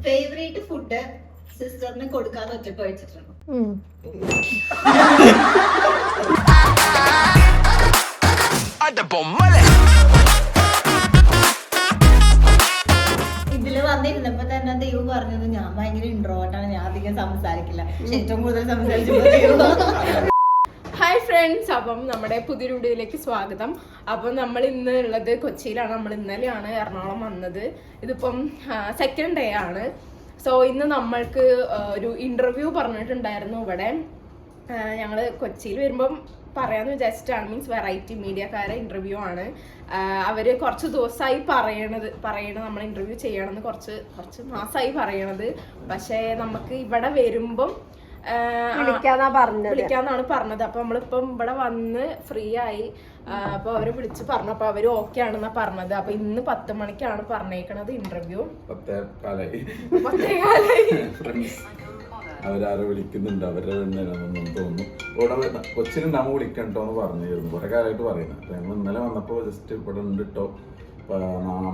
Favourite food സിസ്റ്ററിന് കൊടുക്കാതെ ഒറ്റക്ക് കഴിച്ചിട്ടുണ്ടോ? ഇതില് വന്നിരുന്നപ്പോ തന്നെ ദൈവം പറഞ്ഞത് ഞാൻ ഭയങ്കര ഇൻട്രോവേർട്ടാണ്, ഞാൻ അധികം സംസാരിക്കില്ല. പക്ഷെ ഏറ്റവും കൂടുതൽ സംസാരിച്ചത് ഹായ് ഫ്രണ്ട്സ്, അപ്പം നമ്മുടെ പുതിയൊരു വീഡിയോയിലേക്ക് സ്വാഗതം. അപ്പം നമ്മൾ ഇന്ന് ഉള്ളത് കൊച്ചിയിലാണ്. നമ്മൾ ഇന്നലെയാണ് എറണാകുളം വന്നത്. ഇതിപ്പം സെക്കൻഡ് ഡേ ആണ്. സോ ഇന്ന് നമ്മൾക്ക് ഒരു ഇൻ്റർവ്യൂ പറഞ്ഞിട്ടുണ്ടായിരുന്നു. ഇവിടെ ഞങ്ങൾ കൊച്ചിയിൽ വരുമ്പം പറയാമെന്ന് വിചാരിച്ചിട്ടാണ്. മീൻസ് വെറൈറ്റി മീഡിയക്കാരെ ഇൻ്റർവ്യൂ ആണ്. അവർ കുറച്ച് ദിവസമായി പറയണത് നമ്മൾ ഇൻ്റർവ്യൂ ചെയ്യണമെന്ന് കുറച്ച് മാസമായി പറയണത്. പക്ഷേ നമുക്ക് ഇവിടെ വരുമ്പം വിളിക്കാന്നാണ് പറഞ്ഞത്. അപ്പൊ നമ്മളിപ്പം ഇവിടെ വന്ന് ഫ്രീ ആയി. അപ്പൊ അവര് വിളിച്ച് പറഞ്ഞു. അപ്പൊ അവര് ഓക്കെ ആണെന്നാ പറഞ്ഞത്. അപ്പൊ ഇന്ന് 10 മണിക്കാണ് പറഞ്ഞേക്കണത് ഇന്റർവ്യൂ. 10:15 അവരാരോ വിളിക്കുന്നുണ്ട്. അവരുടെ വേണമെന്നും തോന്നുന്നു. ഇവിടെ കൊച്ചിയിൽ നമ്മ വിളിക്കണ്ടോന്ന് പറഞ്ഞിരുന്നു. കുറെ കാലമായിട്ട് പറയുന്നത്. ഞങ്ങൾ ഇന്നലെ വന്നപ്പോ ജസ്റ്റ് ഇവിടെ ഉണ്ട് കേട്ടോ,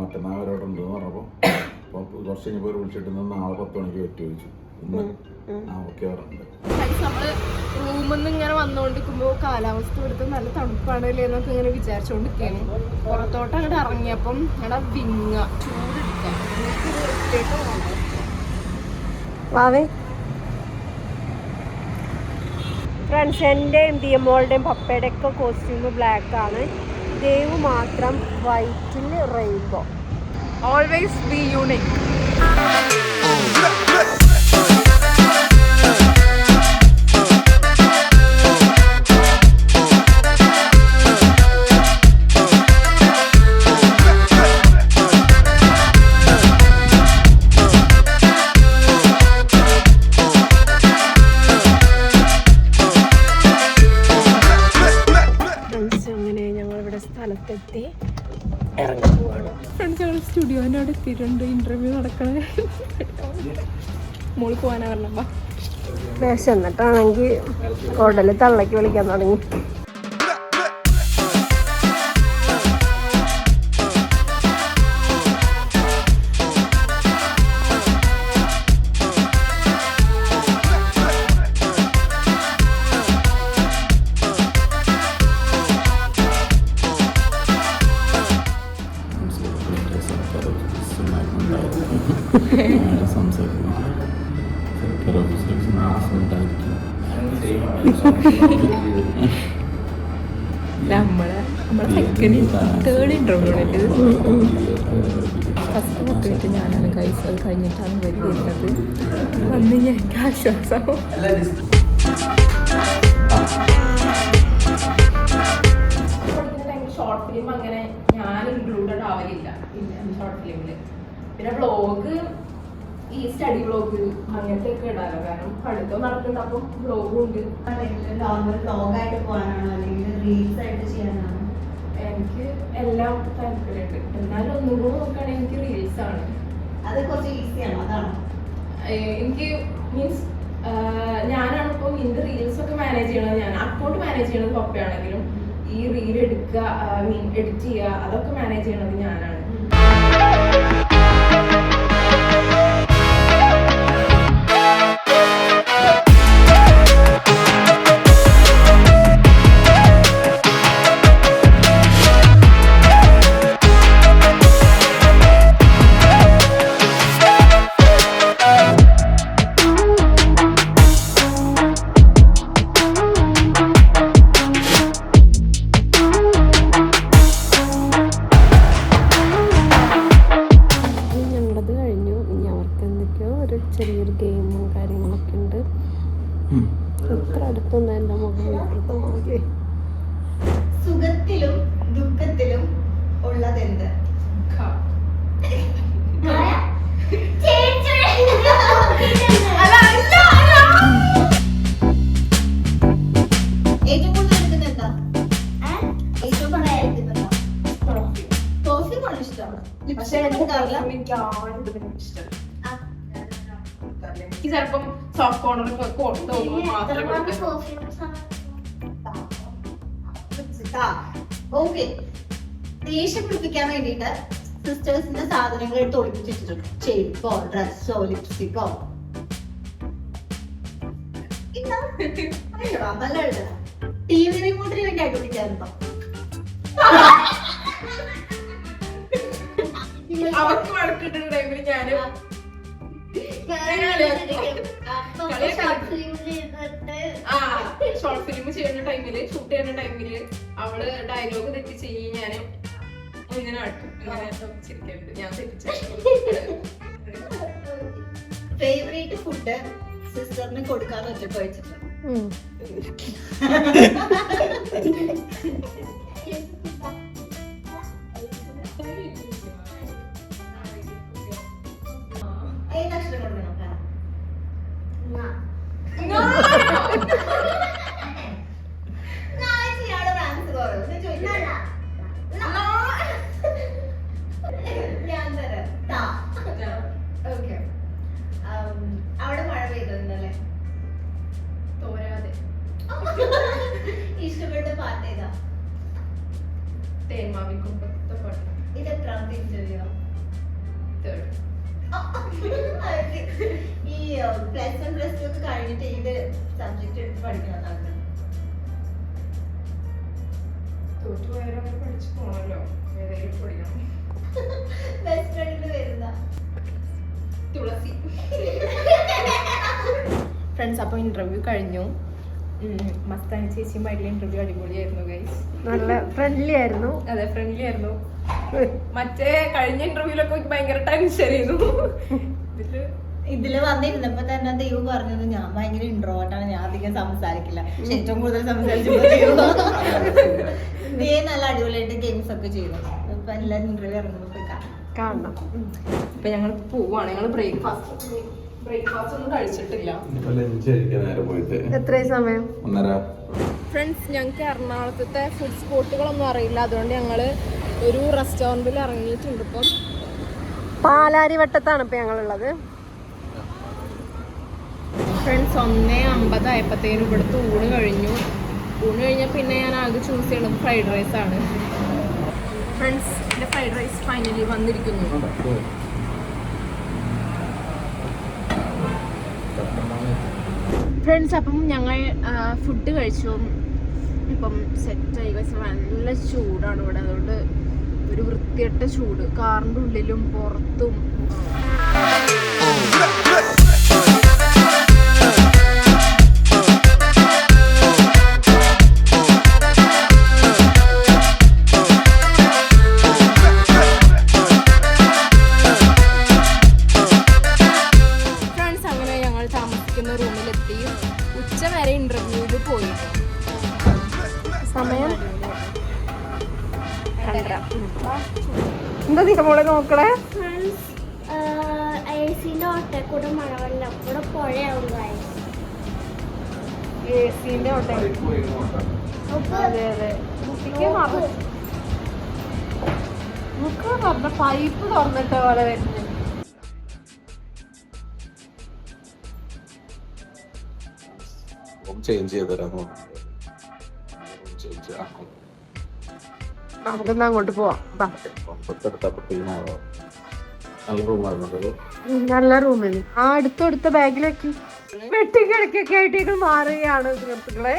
മറ്റന്നാൾ അവരോട് ഉണ്ടെന്ന് പറഞ്ഞപ്പോ അപ്പൊ കുറച്ച് കഴിഞ്ഞപ്പോ വിളിച്ചിട്ട് നാളെ 10 മണിക്ക് പറ്റി ചോദിച്ചു. നമ്മള് റൂമിൽ നിന്ന് ഇങ്ങനെ വന്നോണ്ടിരിക്കുമ്പോ കാലാവസ്ഥ ഇവിടുത്തെ നല്ല തണുപ്പാണല്ലേ എന്നൊക്കെ ഇങ്ങനെ വിചാരിച്ചോണ്ടിരിക്കാണ്. പുറത്തോട്ട് അങ്ങോട്ട് ഇറങ്ങിയപ്പം ഞങ്ങളുടെ വിങ്ങ ചൂടെടുക്കാം. ഫ്രണ്ട്സ്, എൻ്റെയും ദിയമോളുടെയും പപ്പയുടെ ഒക്കെ കോസ്റ്റ്യൂം ബ്ലാക്ക് ആണ്. ദേവ് മാത്രം വൈറ്റിൽ റെയിൻബോ. Always be unique. സ്ഥലത്തെത്തി ഇറങ്ങി പോവാണ്. ഫ്രണ്ട്സ്, ഞങ്ങൾ സ്റ്റുഡിയോൻ്റെ അവിടെ എത്തിയിട്ടുണ്ട്. ഇന്റർവ്യൂ നടക്കണേ. മോള് പോകാനാ പറഞ്ഞ പക്ഷെ എന്നിട്ടാണെങ്കിൽ ഉടല് തള്ളക്ക് വിളിക്കാൻ തുടങ്ങി. നമ്മളെ തേർഡ് ഇന്റർവ്യൂ ആണ്. ഫസ്റ്റ് നോക്കിയിട്ട് ഞാനാണ് കൈസ്. അത് കഴിഞ്ഞിട്ടാണ് വരുന്നത്. വന്ന് എനിക്ക് ആശ്വാസമാവും. ഷോർട്ട് ഫിലിം അങ്ങനെ ഞാൻ ഇൻക്ലൂഡഡ് ആവലില്ല ഷോർട്ട് ഫിലിമില്. പിന്നെ വ്ളോഗ്, ഈ സ്റ്റഡി വ്ളോഗ് അങ്ങനത്തെ ഒക്കെ ഇടാലോ. കാരണം പഠിത്തം നടക്കുന്നുണ്ട്. അപ്പം വ്ളോഗും ഉണ്ട്. വ്ളോഗായിട്ട് പോകാനാണോ അല്ലെങ്കിൽ റീൽസ് ആയിട്ട് ചെയ്യാനാണോ? എനിക്ക് എല്ലാം താല്പര്യമുണ്ട്. എന്നാലും ഒന്നും കൂടെ നോക്കുകയാണെങ്കിൽ എനിക്ക് റീൽസ് ആണ്. അത് കുറച്ച് ഈസിയാണോ? അതാണോ എനിക്ക് മീൻസ് ഞാനാണ് ഇപ്പം ഇതിന്റെ റീൽസ് ഒക്കെ മാനേജ് ചെയ്യണത്. ഞാൻ അക്കൗണ്ട് മാനേജ് ചെയ്യണത് പപ്പയാണെങ്കിലും ഈ റീൽ എടുക്കുക, എഡിറ്റ് ചെയ്യുക, അതൊക്കെ മാനേജ് ചെയ്യണത് ഞാനാണ്. ചെറിയൊരു ഗെയിമും കാര്യങ്ങളൊക്കെ ഉണ്ട്. എത്ര അടുത്തൊന്നും എൻ്റെ മുഖം. സുഖത്തിലും ദുഃഖത്തിലും ഉള്ളതെന്ത്? ഏറ്റവും കൂടുതൽ എടുക്കുന്നത് എന്താ? ഏറ്റവും കൂടുതൽ എടുക്കുന്നത് കോഫി കൊണ്ട് ഇഷ്ടമാണ്. പക്ഷെ എനിക്ക് ചിലപ്പം സോഫ്റ്റ് കോർണർ മാത്രമേ. ഓക്കെ, ദേഷ്യം പിടിപ്പിക്കാൻ വേണ്ടിട്ട് സിസ്റ്റേഴ്സിന്റെ സാധനങ്ങൾ എടുത്ത് ഒളിപ്പിച്ചിട്ടുണ്ട്. ചെരുപ്പോ ഡ്രസ്സോ ലിപ്സ്റ്റിക്കോ. നല്ല TV റിമോട്ടിന് വേണ്ടി അടിപിടിക്കാറുണ്ടോ? അവർക്ക് വഴക്കിട്ടുള്ള ടൈമിൽ ഞാനും ഷോർട്ട് ഫിലിം ചെയ്യുന്ന ടൈമില് ഷൂട്ട് ചെയ്യുന്ന ടൈമില് അവള് ഡയലോഗ് തെറ്റി ചെയ്യും. ഞാനും ഇങ്ങനെ ചിരിക്കലുണ്ട്. ഞാൻ തെറ്റിച്ച ഫേവറേറ്റ് ഫുഡ് സിസ്റ്ററിന് കൊടുക്കാന്ന് വെച്ചപ്പോ വെച്ചിട്ട് ഏതക്ഷരം കൊടുക്കണം? അവിടെ മഴ പെയ്തല്ലേ? തോരാതെ ഇഷ്ടപ്പെട്ട പാട്ട് ഏതാ? തേന്മാവിക്കുമ്പത്തെ പാട്ട്. ഇത് എത്രാമത്തെ ഇന്റർവ്യൂ? തേർഡ്. ഈ പ്ലസ് 1 പ്ലസ് 2 ഒക്കെ കഴിഞ്ഞിട്ട് ഏത് സബ്ജക്ട് എടുത്ത് പഠിക്കണം? തോറ്റുപോയാലും അങ്ങനെ പഠിച്ചു പോണല്ലോ. ഏതെങ്കിലും പഠിക്കണം. ബെസ്റ്റ് ഫ്രണ്ടിന് വരുന്ന തുളസി. ഫ്രണ്ട്സ്, അപ്പോൾ ഇന്റർവ്യൂ കഴിഞ്ഞു. മസ്താനി ചേച്ചിയുമായിട്ടുള്ള ഇന്റർവ്യൂ അടിപൊളിയായിരുന്നു ഗൈസ്. നല്ല ഫ്രണ്ട്ലി ആയിരുന്നു. അതെ, ഫ്രണ്ട്ലി ആയിരുന്നു. മറ്റേ കഴിഞ്ഞ ഇന്റർവ്യൂലൊക്കെ ഭയങ്കര ടെൻഷൻ ആയിരുന്നു. ഇതില് വന്നിരുന്നപ്പോ തന്നെ ദൈവം പറഞ്ഞത് ഞാൻ ഭയങ്കര ഇൻട്രോവേർട്ടാണ്, ഞാൻ അധികം സംസാരിക്കില്ല. പക്ഷെ ഏറ്റവും കൂടുതൽ സംസാരിച്ചപ്പോ ദൈവം നല്ല അടിപൊളിയായിട്ട് ഗെയിംസ് ഒക്കെ ചെയ്തു. ഇപ്പൊ എല്ലാരും ഇന്റർവ്യൂ ഇറങ്ങുമ്പോ പോയി കാണണം. ഇപ്പൊ ഞങ്ങൾ പോവാണ്. ഞങ്ങൾ ബ്രേക്ക്ഫാസ്റ്റ് ഒന്നും കഴിച്ചിട്ടില്ല. ലഞ്ച് കഴിക്കാൻ നേരം പോയിട്ട് എത്രയും സമയം? 1:30. ഫ്രണ്ട്സ്, ഞങ്ങൾക്ക് എറണാകുളത്തെ ഫുഡ് സ്പോട്ടുകളൊന്നും അറിയില്ല. അതുകൊണ്ട് ഞങ്ങൾ ഒരു റെസ്റ്റോറൻറ്റിൽ ഇറങ്ങിയിട്ടുണ്ട്. ഇപ്പം പാലാരിവട്ടത്താണ് ഇപ്പൊ ഞങ്ങളുള്ളത്. ഫ്രണ്ട്സ്, 1:50 ആയപ്പോഴത്തേനും ഇവിടുത്തെ ഊണ് കഴിഞ്ഞു. ഊണ് കഴിഞ്ഞാൽ പിന്നെ ഞാൻ ആകെ ചൂസ് ചെയ്യുന്നത് ഫ്രൈഡ് റൈസ് ആണ്. ഫ്രണ്ട്സ്, എൻ്റെ ഫ്രൈഡ് റൈസ് ഫൈനലി വന്നിരിക്കുന്നു. ഫ്രണ്ട്സ്, അപ്പം ഞങ്ങൾ ഫുഡ് കഴിച്ചു. ഇപ്പം സെറ്റായി. പക്ഷെ നല്ല ചൂടാണ് ഇവിടെ. അതുകൊണ്ട് ഒരു വൃത്തികെട്ട ചൂട്, കാറിൻ്റെ ഉള്ളിലും പുറത്തും. റൂമിലെത്തി. ഉച്ച വരെ ഇന്റർവ്യൂവിൽ പോയി. സമയം എന്താ നീ മോളെ നോക്കണേ? കൂടെ മഴവെള്ളം കൂടെ പുഴയാവും. AC-ന്റെ ഓട്ടം. അതെ അതെ. നമുക്ക് പൈപ്പ് തുറന്നിട്ട പോലെ വരുന്നു. ചേഞ്ച് ചെയ്തരാന്ന് നമുക്കൊന്ന് അങ്ങോട്ട് പോവാം. നല്ല റൂമായിരുന്നു. നല്ല റൂമിൽ അടുത്തടുത്ത ബാഗിലേക്ക് വെട്ടിക്കിടക്കൊക്കെ ആയിട്ട് മാറുകയാണ് സുഹൃത്തുക്കളെ.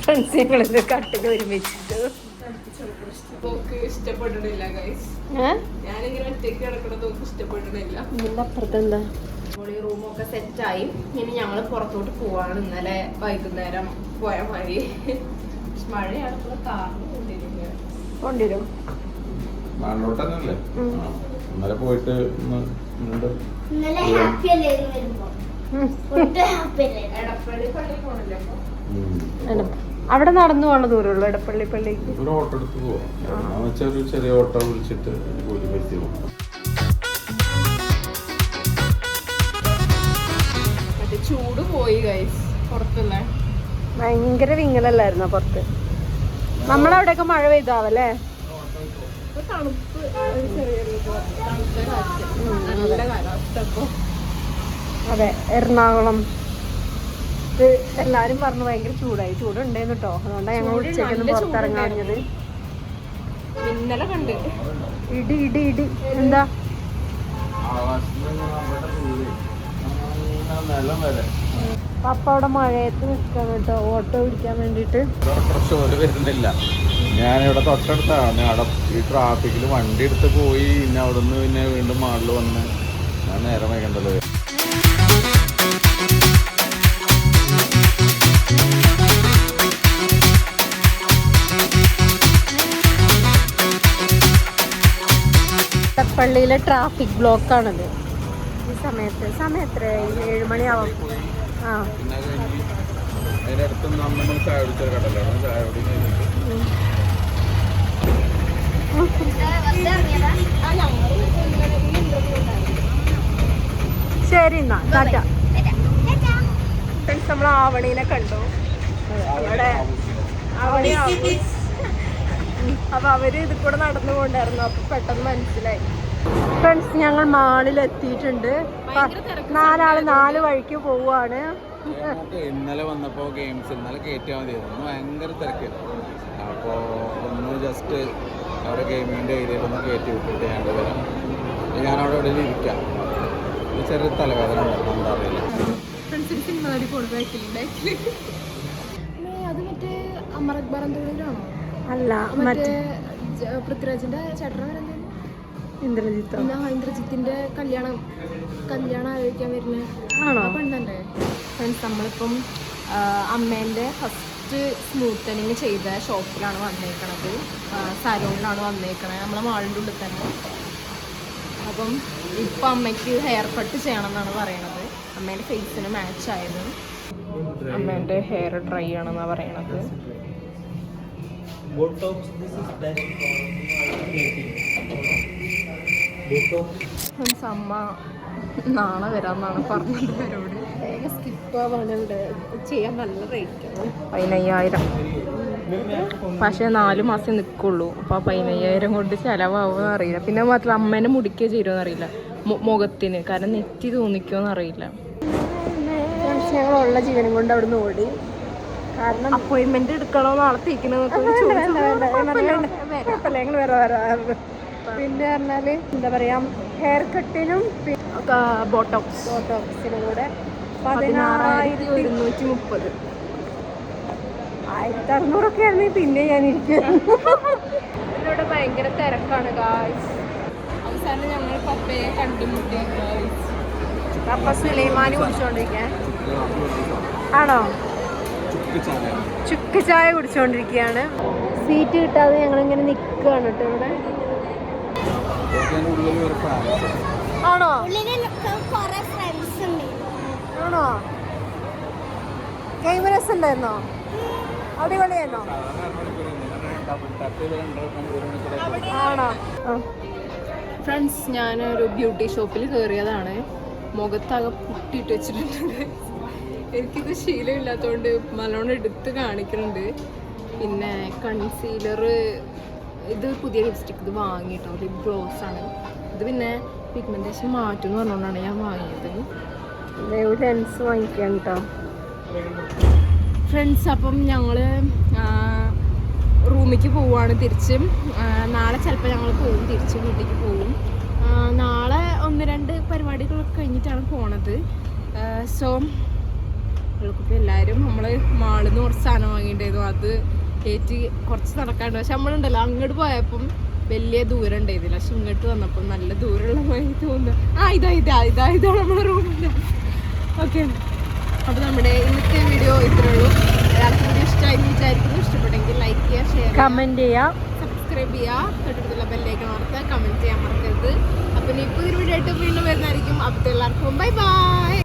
ഫ്രണ്ട്സുകളിൽ കട്ടിൽ ഒരുമിച്ചിട്ട് ഇഷ്ടപ്പെട്ടിട്ടില്ല ഗൈസ്. ഞാനിങ്ങനെ ഒറ്റയ്ക്ക് കിടക്കണത് ഇഷ്ടപ്പെട്ടിട്ടില്ല. അപ്പുറത്തെന്താ റൂമൊക്കെ സെറ്റായി. ഇനി ഞങ്ങള് പുറത്തോട്ട് പോവാണ്. ഇന്നലെ വൈകുന്നേരം പോയ മഴയാണ്. കാറിന് കൊണ്ടിരും. നാട്ടിലോട്ടല്ലേ ഇന്നലെ പോയിട്ട് ഇന്നലെ ഹാപ്പി അല്ലായിരുന്നു വരുമ്പോ. എടപ്പള്ളി പള്ളി പോണല്ലേ അപ്പൊ. അവിടെ നടന്നു പോണ ദൂരമുള്ളൂ എടപ്പള്ളി പള്ളിക്ക്. ഒരു ഓട്ടോ എടുത്ത് പോവാം. ഒരു ചെറിയ ഓട്ടോ വിളിച്ചിട്ട് പോയി പറ്റി പോകും. ചൂട് പോയി ഗൈസ്. പുറത്തുള്ള ഭയങ്കര വിങ്ങലല്ലായിരുന്നോ പുറത്ത്? നമ്മളവിടെയൊക്കെ മഴ പെയ്താവല്ലേ? തണുപ്പ്, നല്ല കാലാവസ്ഥ. അതെ, എറണാകുളം എല്ലാരും പറഞ്ഞു ഭയങ്കര ചൂടായി, ചൂടുണ്ടായിരുന്നു കേട്ടോ. അതുകൊണ്ടാണ് ഞങ്ങൾ ഉച്ചയ്ക്കൊന്നും പുറത്തിറങ്ങാഞ്ഞത്. ഇന്നലെ കണ്ട് ഇടി ഇടി ഇടി എന്താ പപ്പ അവിടെ മഴയത്ത് നിൽക്കാൻ കേട്ടോ, ഓട്ടോ പിടിക്കാൻ വേണ്ടിട്ട്. വരുന്നില്ല. ഞാനിവിടെ തൊട്ടടുത്താണ്. അവിടെ ഈ ട്രാഫിക്കിൽ വണ്ടി എടുത്ത് പോയി, പിന്നെ അവിടെ നിന്ന് പിന്നെ വീണ്ടും മാളിൽ വന്ന് ഞാൻ നേരം വൈകണ്ടല്ലോ. പള്ളിയിലെ ട്രാഫിക് ബ്ലോക്കാണിത് ഈ സമയത്ത്. സമയം എത്ര? 7 മണിയാവും. ആ അതിനടുത്ത് നമ്മൾ ചായ കുടിച്ചൊരു കടലാണ്. ചായ കുടി ശരി എന്നാ ടാറ്റ. നമ്മൾ ആവണീനെ കണ്ടു. അവിടെ ആവണി അപ്പൊ അവര് ഇത് കൂടെ നടന്നു കൊണ്ടായിരുന്നു. അപ്പൊ പെട്ടെന്ന് മനസ്സിലായി. ഫ്രണ്ട്സ്, ഞങ്ങൾ മാളിൽ എത്തിയിട്ടുണ്ട്. 4 ആള് 4 വഴിക്ക് പോവാണ്. ഇന്നലെ വന്നപ്പോൾ ഗെയിംസ് ഇന്നലെ കയറ്റിയാൽ മതിയായിരുന്നു. ഒന്ന് ഭയങ്കര തിരക്കായിരുന്നു. അപ്പോൾ ഒന്ന് ജസ്റ്റ് അവിടെ ഗെയിമിങ്ങിൻ്റെ ഏരിയയിലൊന്ന് കയറ്റി വിട്ടിട്ട് ഞങ്ങൾ വരാം. ഞാനവിടെ എവിടെയും ഇരിക്കാം. ചെറിയ തലവേദന ഉണ്ടായിരുന്നു, എന്താ അറിയില്ല. അത് മറ്റേ അമർ അക്ബർ എന്തോടാണോ? അല്ല, മറ്റേ പൃഥ്വിരാജിന്റെ ചേട്ടൻ ഇന്ദ്രജിത്ത്. ഇന്ദ്രജിത്തിന്റെ കല്യാണം ആലോചിക്കാൻ വരുന്നത് ആണോ? പെണ്ണല്ലേ. ഫ്രണ്ട്സ്, നമ്മളിപ്പം അമ്മേൻ്റെ ഫസ്റ്റ് സ്മൂത്തനിങ് ചെയ്ത ഷോപ്പിലാണ് വന്നേക്കണത്. സലൂണിലാണ് വന്നേക്കണത്, നമ്മളെ മാളിൻ്റെ ഉള്ളിൽ തന്നെ. അപ്പം ഇപ്പം അമ്മയ്ക്ക് ഹെയർ കട്ട് ചെയ്യണം എന്നാണ് പറയണത്. അമ്മേൻ്റെ ഫേസിന് മാച്ച് ആയത്. അമ്മേൻ്റെ ഹെയർ ഡ്രൈ ആണെന്നാണ് പറയണത്. അമ്മ നാളെ വരാമെന്നാണ് പറഞ്ഞത്. അവരോട് വേഗം സ്കിപ്പ് ആവാനുണ്ട്. ചെയ്യാൻ നല്ല റേറ്റാണ്, 15,000. പക്ഷേ 4 മാസം നിൽക്കുള്ളൂ. അപ്പോൾ 15,000 കൊണ്ട് ചിലവാകുമെന്ന് അറിയില്ല. പിന്നെ മാത്രം അമ്മേനെ മുടിക്കുക ചേരുമെന്ന് അറിയില്ല, മുഖത്തിന്. കാരണം നെറ്റി തോന്നിക്കുമെന്ന് അറിയില്ല. ഞങ്ങളുള്ള ജീവനം കൊണ്ട് അവിടെ നിന്ന് ഓടി. കാരണം അപ്പോയിൻമെന്റ് എടുക്കണോ നാളത്തേക്കണോ? പിന്നെ പറഞ്ഞാല് എന്താ പറയാ, ഹെയർ കട്ടിനും ബോട്ടോക്സിനും കൂടെ 16,130. 1,600 ആയിരുന്നു. പിന്നെ ഞാൻ ഇവിടെ ഭയങ്കര തിരക്കാണ് ഗായ്സ്. അവസാനം ഞങ്ങൾ പപ്പയെ കണ്ടുമുട്ടി ഗായ്സ്. പപ്പ സുലൈമാനി കുടിച്ചോണ്ടിരിക്കാൻ ആണോ? ചുക്ക് ചായ കുടിച്ചോണ്ടിരിക്കുകയാണ്. സീറ്റ് കിട്ടാതെ ഞങ്ങളിങ്ങനെ നിൽക്കുകയാണ് കേട്ടോ ഇവിടെ. ആണോ? ആണോ? ഗെയിം രസം ഉണ്ടായിരുന്നോ? അടിപൊളിയായിരുന്നോ? ആണോ? ഫ്രണ്ട്സ്, ഞാനൊരു ബ്യൂട്ടി ഷോപ്പിൽ കയറിയതാണ്. മുഖത്താകെ പുട്ടിയിട്ട് വെച്ചിട്ടുണ്ട്. എനിക്കിത് ശീലമില്ലാത്തതുകൊണ്ട് നല്ലോണം എടുത്ത് കാണിക്കുന്നുണ്ട്. പിന്നെ കൺസീലർ, ഇത് പുതിയ ലിപ്സ്റ്റിക് ഇത് വാങ്ങിയിട്ടോ, ലിപ് ഗ്ലോസ് ആണ് ഇത്. പിന്നെ പിഗ്മെൻറ്റേഷൻ മാറ്റും എന്ന് പറഞ്ഞുകൊണ്ടാണ് ഞാൻ വാങ്ങിയത്. ലെൻസ് വാങ്ങിക്കാൻ കേട്ടോ ഫ്രണ്ട്സ്. അപ്പം ഞങ്ങൾ റൂമിലേക്ക് പോവുകയാണ് തിരിച്ച്. നാളെ ചിലപ്പോൾ ഞങ്ങൾ പോകും, തിരിച്ച് വീട്ടിലേക്ക് പോകും. നാളെ 1-2 പരിപാടികളൊക്കെ കഴിഞ്ഞിട്ടാണ് പോണത്. സോ ഇപ്പോൾ എല്ലാവരും നമ്മൾ മാളിൽ നിന്ന് കുറച്ച് സാധനം വാങ്ങിയിട്ടുണ്ടായിരുന്നു. അത് കയറ്റി കുറച്ച് നടക്കാണ്ട്. പക്ഷെ നമ്മളുണ്ടല്ലോ അങ്ങോട്ട് പോയപ്പം വലിയ ദൂരം ഉണ്ടായിരുന്നില്ല. പക്ഷെ ഇങ്ങോട്ട് വന്നപ്പം നല്ല ദൂരമുള്ള പോലെ തോന്നുന്നു. ഇതാണ് നമ്മളെ റൂമിൻ്റെ. ഓക്കെ, അപ്പോൾ നമ്മുടെ ഇന്നത്തെ വീഡിയോ ഇത്രയേ ഉള്ളൂ. എല്ലാവർക്കും വീഡിയോ ഇഷ്ടമായി വിചാരിക്കുന്നു. ഇഷ്ടപ്പെട്ടെങ്കിൽ ലൈക്ക് ചെയ്യുക, ഷെയർ ചെയ്യുക, കമൻറ്റ് ചെയ്യുക, സബ്സ്ക്രൈബ് ചെയ്യുക, തൊട്ടടുത്തുള്ള ബെല്ലൈക്കൺ ഓർത്ത് കമൻറ്റ് ചെയ്യാൻ മറക്കരുത്. അപ്പം ഇപ്പോൾ ഒരു വീഡിയോ ആയിട്ട് വീണ്ടും വരുന്നതായിരിക്കും. അപ്പോൾ എല്ലാവർക്കും ബൈ ബൈ.